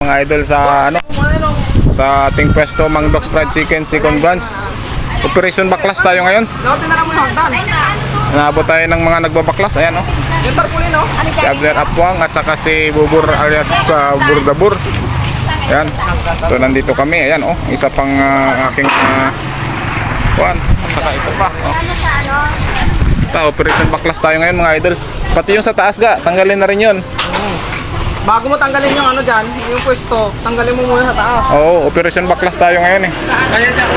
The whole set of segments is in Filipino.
Mga idol sa ano, sa ating pwesto Mang Doc's Fried Chicken second branch. Operation Baklas tayo ngayon. Naabot tayo ng mga nagbabaklas. Ayan, oh. Si Abner Apwang at saka si Bubur alias Burdabur. Ayan. So nandito kami. Ayan, oh. Isa pang aking kuwan. At saka ito pa, oh. Operation Baklas tayo ngayon, mga idol. Pati yung sa taas ga, tanggalin na rin yun. Bago mo tanggalin yung ano dyan, yung pwesto, tanggalin mo muna sa taas. Oo, Operation Baklas tayo ngayon eh. Kaya dyan,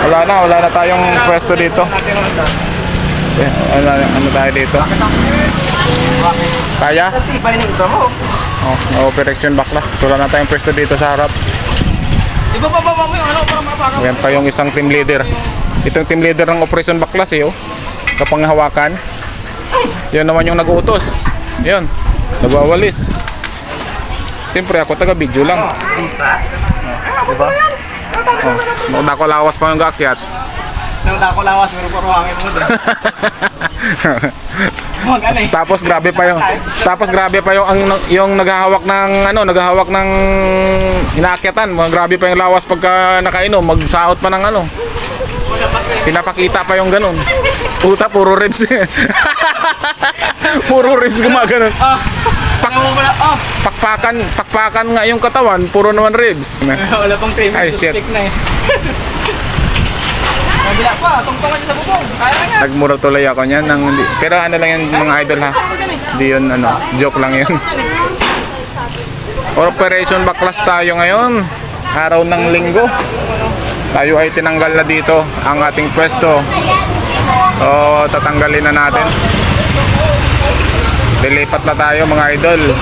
Wala na tayong pwesto dito. Okay, ano tayo dito? Kaya? Tibay na ito mo. Oh, Operation Baklas. Wala na tayong pwesto dito sa harap. Ibababa mo yung ano para mapakaw. Yan pa yung isang team leader. Itong team leader ng Operation Baklas eh, oh. Kapanghawakan. Yun naman yung nag-uutos. Yun, nagwawalis. Siyempre ako taga-video lang. Diba? Oh, dako lawas pa yung gakyat. Nang dako lawas, pero puro hangin mo doon. Tapos grabe pa yung naghahawak ng inaakyatan. Grabe pa yung lawas pagka nakainom, magsahot pa ng ano. Pinapakita pa yung ganun. Puta, puro ribs. Puro ribs gumaganon. Pakpakan nga yung katawan, puro naman ribs. Wala pang cream. Ay, shit. Na eh. Nabila pa, tungtungan niya sa bubong. Kaya nga. Nagmura tuloy ako niyan. Pero ano lang yan mga idol ha. Hindi yun ano, joke lang yun. Operation Baklas tayo ngayon. Araw ng linggo. Tayo ay tinanggal na dito ang ating pwesto. O tatanggalin na natin. Lilipat na tayo mga idol.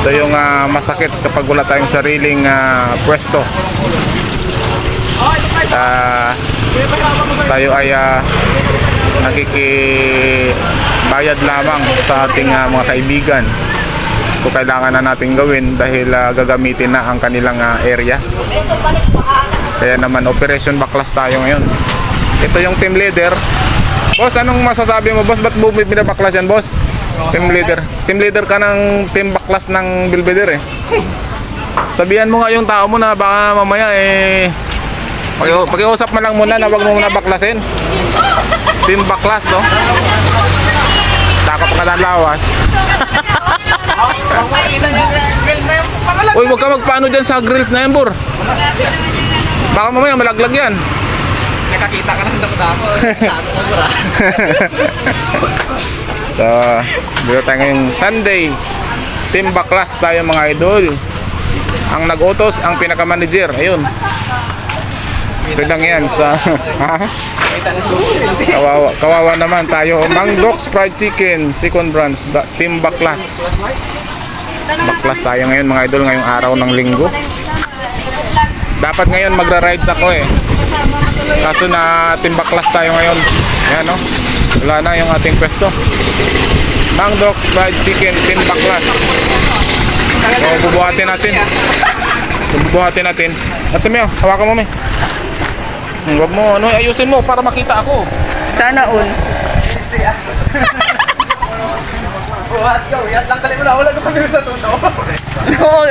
Ito yung masakit kapag wala tayong sariling pwesto. Tayo ay nakikibayad lamang sa ating mga kaibigan. So kailangan na natin gawin dahil gagamitin na ang kanilang area. Kaya naman Operation Baklas tayo ngayon. Ito yung team leader. Boss, anong masasabi mo, boss? Ba't binabaklas yan, boss? Team leader. Team leader ka ng team baklas ng Belvedere eh. Sabihan mo nga yung tao mo na baka mamaya eh pakiusap mo lang muna na wag mo muna baklasin. Team baklas, oh. Takot ka na lawas. Uy, wag ka magpaano dyan sa grills na yan, bur. Baka mamaya malaglag yan. Nakakita ka ng dako-dako. So, dito tayo ngayong Sunday. Team Baklas tayo mga idol. Ang nag-utos, ang pinaka-manager. Ayun. Pwedang yan sa... kawawa naman tayo. Mang Doc's Fried Chicken second branch. Team Baklas. Baklas tayo ngayon mga idol. Ngayong araw ng linggo. Dapat ngayon magra-rides ako eh. Kaso na Team Baklas tayo ngayon. Ayan, no? Wala na yung ating pwesto. Mang Doc's Fried Chicken Team Baklas. So bubuhatin natin. Ate Mio, hawakan mo mi. Huwag mo, ano, ayusin mo para makita ako. Sana all. Buhat ka, uyat lang kali mo na. Wala ka pag sa tuto. Oo.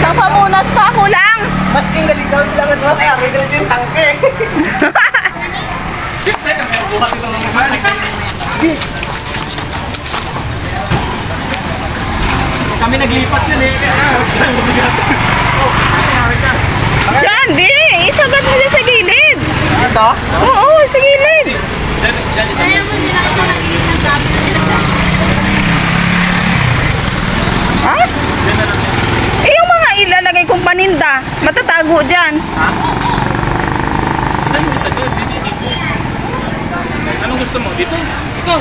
Sa pamunas pa ako lang. Mas ingaling daw sila ng mga kaya rin yung tangke. Kami naglipat yun eh. Diyan, di. Isagat mo dyan sa gilid. Ito? Oo, sa gilid. Sayang mo, hindi na ito nag-iit ng gamit. Ha? Eh, yung mga ilalagay kong paninda, matatago dyan. Anong gusto mo? Dito? Ikaw?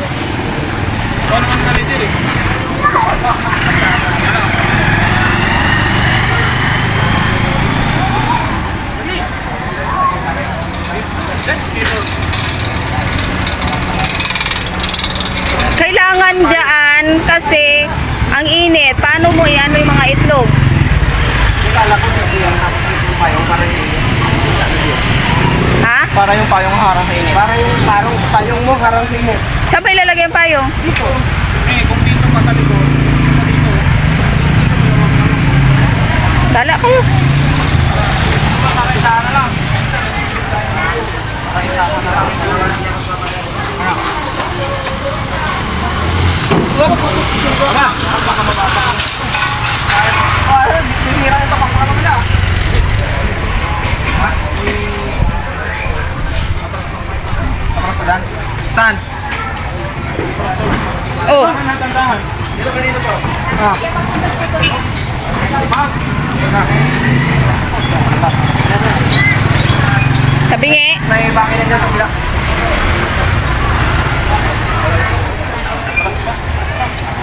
Ano ang manager eh? Kailangan dyan kasi ang init. Paano mo iano yung mga itlog? Kala ko na payong para yung Ha? para yung payong harang sa init. Para yung payong mo harang sa init. Saan pa ilalagay ang payong? Dito. Kung dito ka sa likod, Dala kayo. Pakita na lang. Pakita na lang. Wala. Baka mababa. Sisira ito pang kabila. Atras pa dyan. Saan? Oh. Dito ka dito po. Ah. Tabingi. May bakit na dyan sa kabila.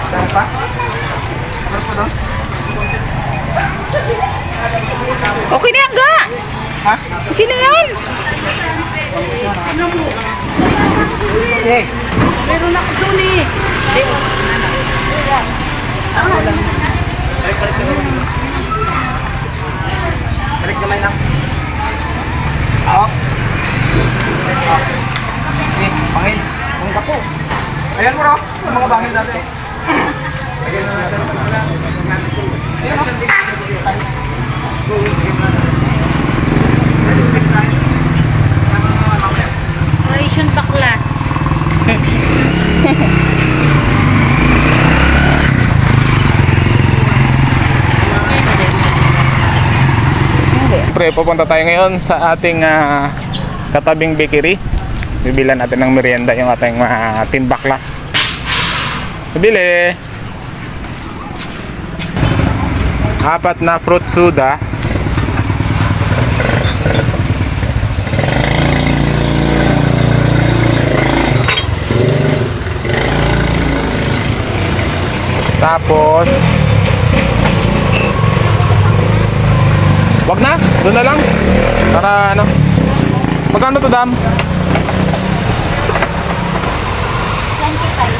Saan pa? Atras pa doon? Okay na yan, ga. Ha? Okay na yan. Okay. Meron ako doon eh. Balik kamay lang. Up. Okay, pangil. Ang kapo. Ayan mo, Rob. Ang mga bangil natin. Ayan mo natin. Ayan mo. Operation Baklas. Siyempre, pupunta tayo ngayon sa ating katabing bakery. Bibilan natin ng merienda yung ating timbaklas. Bibili. 4 na fruit soda. Tapos wag na, doon na lang. Para ano? Magkano to, Dam?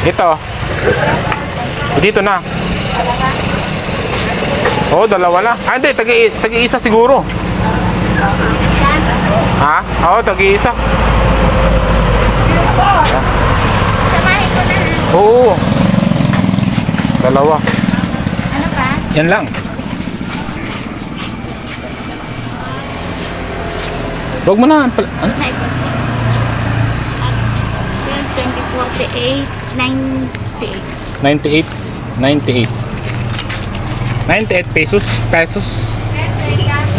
Ito. Dito na. Oh, dalawa lang. Ah, hindi, tagi-isa siguro. Ha? Oo, tagi-isa. Samahin ko na. Oo. Dalawa. Ano pa? Yan lang. Wag mo na. Ano? Na-post. 2048, 98. 98. 98 pesos.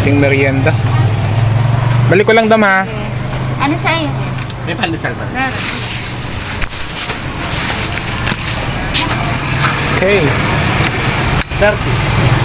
Ting merienda. Balik ko lang, Dam, ha. Ano sa'yo? May pandesal ba? Meron. Okay. 30.